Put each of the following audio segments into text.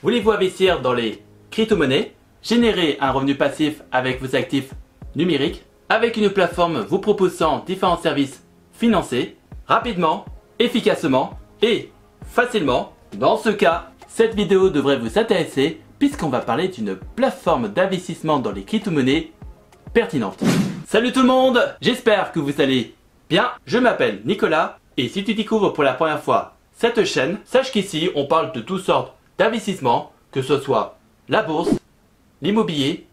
Voulez-vous investir dans les crypto-monnaies, générer un revenu passif avec vos actifs numériques, avec une plateforme vous proposant différents services financés, rapidement, efficacement et facilement? Dans ce cas, cette vidéo devrait vous intéresser puisqu'on va parler d'une plateforme d'investissement dans les crypto-monnaies pertinente. Salut tout le monde, j'espère que vous allez bien. Je m'appelle Nicolas et si tu découvres pour la première fois cette chaîne, sache qu'ici on parle de toutes sortes d'investissements, que ce soit la bourse, l'immobilier,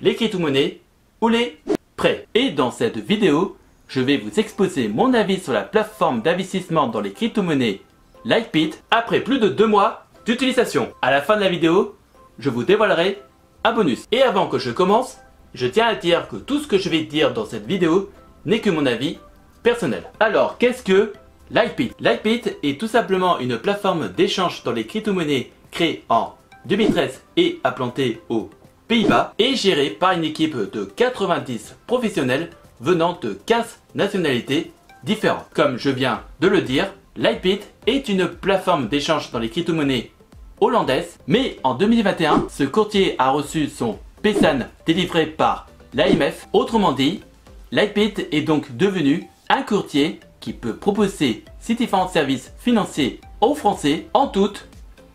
les crypto-monnaies ou les prêts. Et dans cette vidéo, je vais vous exposer mon avis sur la plateforme d'investissement dans les crypto-monnaies Lightbit après plus de 2 mois d'utilisation. À la fin de la vidéo, je vous dévoilerai un bonus. Et avant que je commence, je tiens à dire que tout ce que je vais dire dans cette vidéo n'est que mon avis personnel. Alors, qu'est-ce que Lightbit? Lightbit est tout simplement une plateforme d'échange dans les crypto-monnaies créée en 2013 et implantée aux Pays-Bas et gérée par une équipe de 90 professionnels venant de 15 nationalités différentes. Comme je viens de le dire, Lightbit est une plateforme d'échange dans les crypto-monnaies hollandaise, mais en 2021, ce courtier a reçu son PSAN délivré par l'AMF. Autrement dit, Lightbit est donc devenu un courtier qui peut proposer ses différents services financiers aux Français en toutes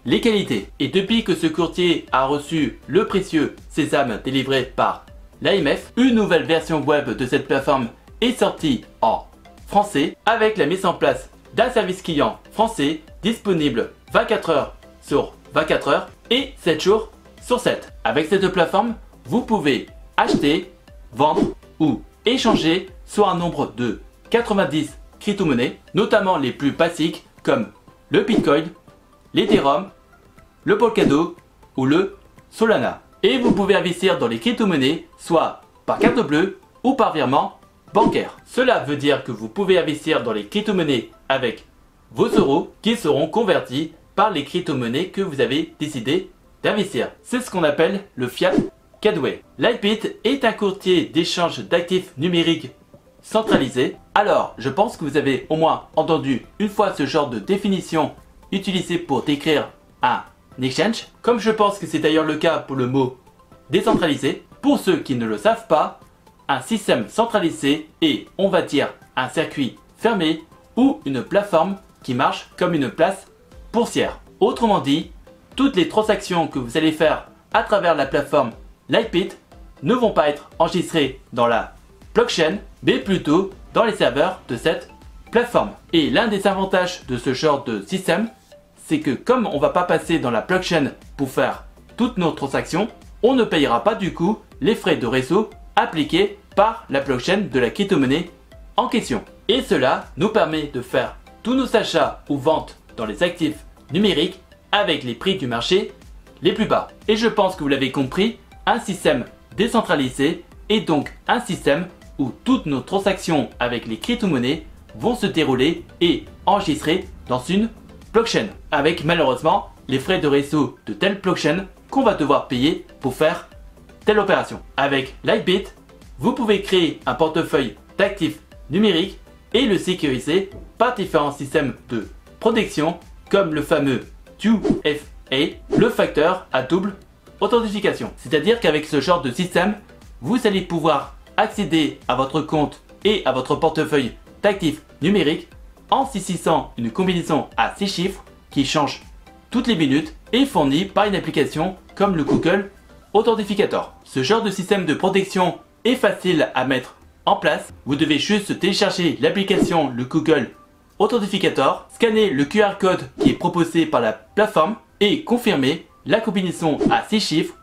les qualités. Et depuis que ce courtier a reçu le précieux sésame délivré par l'AMF, une nouvelle version web de cette plateforme est sortie en français avec la mise en place d'un service client français disponible 24 heures sur 24 heures et 7 jours sur 7. Avec cette plateforme, vous pouvez acheter, vendre ou échanger sur un nombre de 90 crypto-monnaies, notamment les plus basiques comme le Bitcoin, l'Ethereum, le Polkadot ou le Solana. Et vous pouvez investir dans les crypto-monnaies soit par carte bleue ou par virement bancaire. Cela veut dire que vous pouvez investir dans les crypto-monnaies avec vos euros qui seront convertis par les crypto-monnaies que vous avez décidé d'investir. C'est ce qu'on appelle le fiat Cadway. Lightbit est un courtier d'échange d'actifs numériques centralisé. Alors, je pense que vous avez au moins entendu une fois ce genre de définition utilisée pour décrire un exchange, comme je pense que c'est d'ailleurs le cas pour le mot décentralisé. Pour ceux qui ne le savent pas, un système centralisé est, on va dire, un circuit fermé ou une plateforme qui marche comme une place boursière. Autrement dit, toutes les transactions que vous allez faire à travers la plateforme Lightbit ne vont pas être enregistrées dans la blockchain, mais plutôt dans les serveurs de cette plateforme. Et l'un des avantages de ce genre de système, c'est que comme on ne va pas passer dans la blockchain pour faire toutes nos transactions, on ne payera pas du coup les frais de réseau appliqués par la blockchain de la crypto-monnaie en question. Et cela nous permet de faire tous nos achats ou ventes dans les actifs numériques avec les prix du marché les plus bas. Et je pense que vous l'avez compris, un système décentralisé est donc un système où toutes nos transactions avec les crypto-monnaies vont se dérouler et enregistrer dans une blockchain, avec malheureusement les frais de réseau de telle blockchain qu'on va devoir payer pour faire telle opération. Avec Lightbit, vous pouvez créer un portefeuille d'actifs numériques et le sécuriser par différents systèmes de protection comme le fameux 2FA, le facteur à double authentification. C'est-à-dire qu'avec ce genre de système, vous allez pouvoir accéder à votre compte et à votre portefeuille d'actifs numériques en saisissant une combinaison à 6 chiffres qui change toutes les minutes et fournie par une application comme le Google Authentificator. Ce genre de système de protection est facile à mettre en place. Vous devez juste télécharger l'application le Google Authentificator, scanner le QR code qui est proposé par la plateforme et confirmer la combinaison à 6 chiffres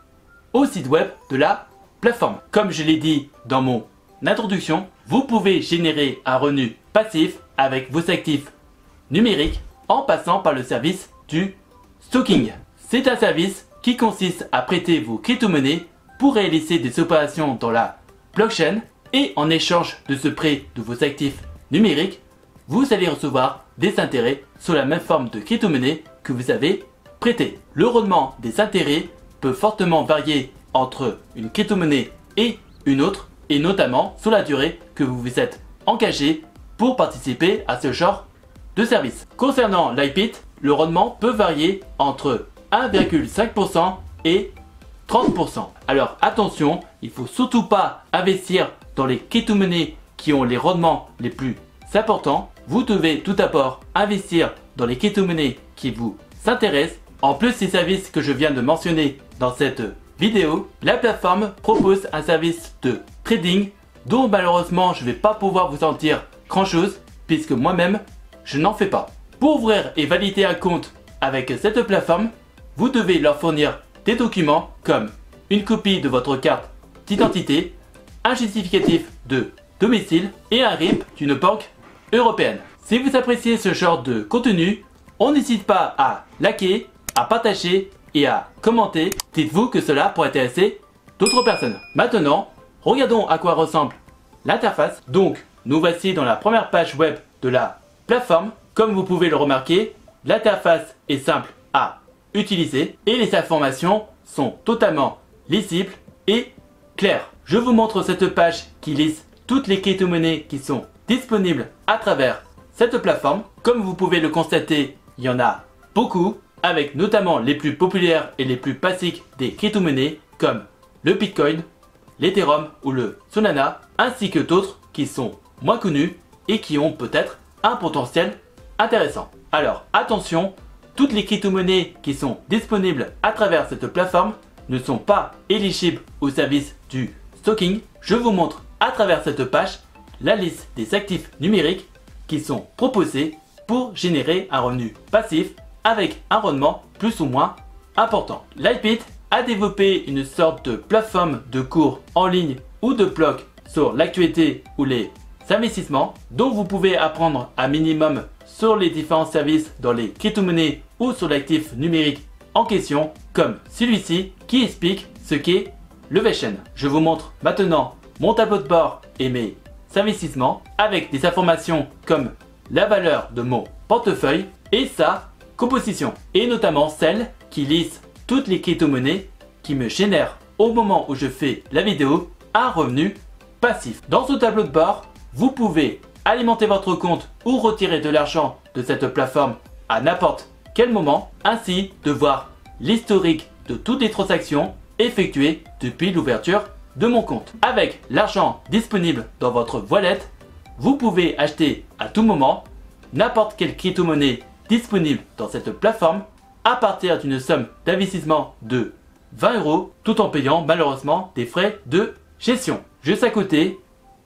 au site web de la plateforme. Comme je l'ai dit dans mon introduction, vous pouvez générer un revenu passif avec vos actifs numériques en passant par le service du stocking. C'est un service qui consiste à prêter vos crypto-monnaies pour réaliser des opérations dans la blockchain et en échange de ce prêt de vos actifs numériques, vous allez recevoir des intérêts sur la même forme de crypto-monnaie que vous avez prêté. Le rendement des intérêts peut fortement varier entre une crypto-monnaie et une autre, et notamment sur la durée que vous vous êtes engagé pour participer à ce genre de service. Concernant Lightbit, le rendement peut varier entre 1,5% et 30%. Alors attention, il ne faut surtout pas investir dans les crypto-monnaies qui ont les rendements les plus importants. Vous devez tout d'abord investir dans les crypto-monnaies qui vous s'intéressent. En plus des services que je viens de mentionner dans cette vidéo, la plateforme propose un service de trading dont malheureusement je ne vais pas pouvoir vous en dire grand chose puisque moi-même je n'en fais pas. Pour ouvrir et valider un compte avec cette plateforme, vous devez leur fournir des documents comme une copie de votre carte d'identité, un justificatif de domicile et un RIB d'une banque européenne. Si vous appréciez ce genre de contenu, on n'hésite pas à liker, à partager et à commenter. Dites-vous que cela pourrait intéresser d'autres personnes. Maintenant, regardons à quoi ressemble l'interface. Donc, nous voici dans la première page web de la plateforme. Comme vous pouvez le remarquer, l'interface est simple à utiliser et les informations sont totalement lisibles et claires. Je vous montre cette page qui liste toutes les crypto-monnaies qui sont disponibles à travers cette plateforme. Comme vous pouvez le constater, il y en a beaucoup, avec notamment les plus populaires et les plus basiques des crypto-monnaies comme le Bitcoin, l'Ethereum ou le Solana, ainsi que d'autres qui sont moins connus et qui ont peut-être un potentiel intéressant. Alors attention, toutes les crypto-monnaies qui sont disponibles à travers cette plateforme ne sont pas éligibles au service du stocking. Je vous montre à travers cette page la liste des actifs numériques qui sont proposés pour générer un revenu passif avec un rendement plus ou moins important. Lightbit a développé une sorte de plateforme de cours en ligne ou de blog sur l'actualité ou les investissements dont vous pouvez apprendre un minimum sur les différents services dans les crypto-monnaies ou sur l'actif numérique en question, comme celui-ci qui explique ce qu'est le Vation. Je vous montre maintenant mon tableau de bord et mes investissements avec des informations comme la valeur de mon portefeuille et sa composition, et notamment celle qui liste toutes les crypto-monnaies qui me génèrent au moment où je fais la vidéo un revenu passif. Dans ce tableau de bord, vous pouvez alimenter votre compte ou retirer de l'argent de cette plateforme à n'importe quel moment, ainsi de voir l'historique de toutes les transactions effectuées depuis l'ouverture de mon compte. Avec l'argent disponible dans votre wallet, vous pouvez acheter à tout moment n'importe quelle crypto-monnaie disponible dans cette plateforme à partir d'une somme d'investissement de 20 € tout en payant malheureusement des frais de gestion. Juste à côté,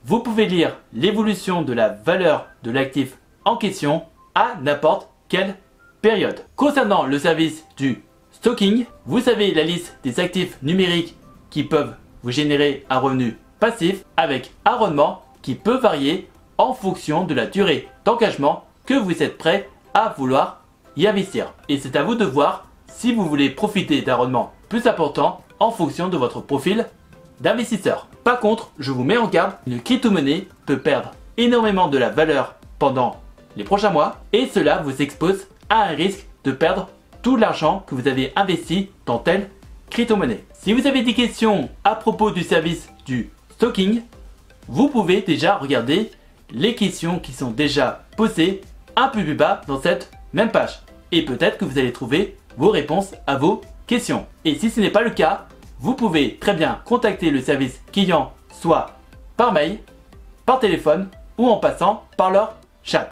vous pouvez lire l'évolution de la valeur de l'actif en question à n'importe quelle période. Concernant le service du stocking, vous avez la liste des actifs numériques qui peuvent vous générer un revenu passif avec un rendement qui peut varier en fonction de la durée d'engagement que vous êtes prêt à vouloir y investir. Et c'est à vous de voir si vous voulez profiter d'un rendement plus important en fonction de votre profil d'investisseur. Par contre, je vous mets en garde, une crypto-monnaie peut perdre énormément de la valeur pendant les prochains mois et cela vous expose à un risque de perdre tout l'argent que vous avez investi dans telle crypto-monnaie. Si vous avez des questions à propos du service du stocking, vous pouvez déjà regarder les questions qui sont déjà posées un peu plus bas dans cette même page. Et peut-être que vous allez trouver vos réponses à vos questions. Et si ce n'est pas le cas, vous pouvez très bien contacter le service client soit par mail, par téléphone ou en passant par leur chat.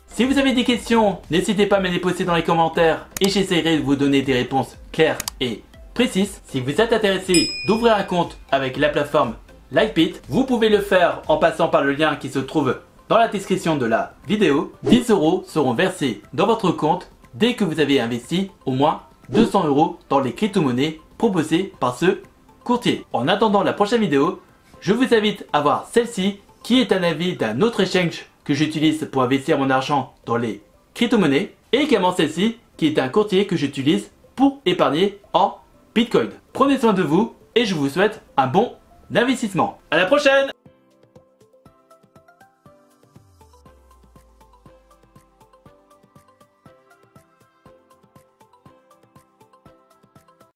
Si vous avez des questions, n'hésitez pas à me les poster dans les commentaires et j'essaierai de vous donner des réponses claires et précises. Si vous êtes intéressé d'ouvrir un compte avec la plateforme Lightbit, vous pouvez le faire en passant par le lien qui se trouve dans la description de la vidéo. 10 € seront versés dans votre compte dès que vous avez investi au moins 200 € dans les crypto-monnaies proposées par ce courtier. En attendant la prochaine vidéo, je vous invite à voir celle-ci qui est un avis d'un autre exchange que j'utilise pour investir mon argent dans les crypto-monnaies et également celle-ci qui est un courtier que j'utilise pour épargner en Bitcoin. Prenez soin de vous et je vous souhaite un bon investissement. À la prochaine!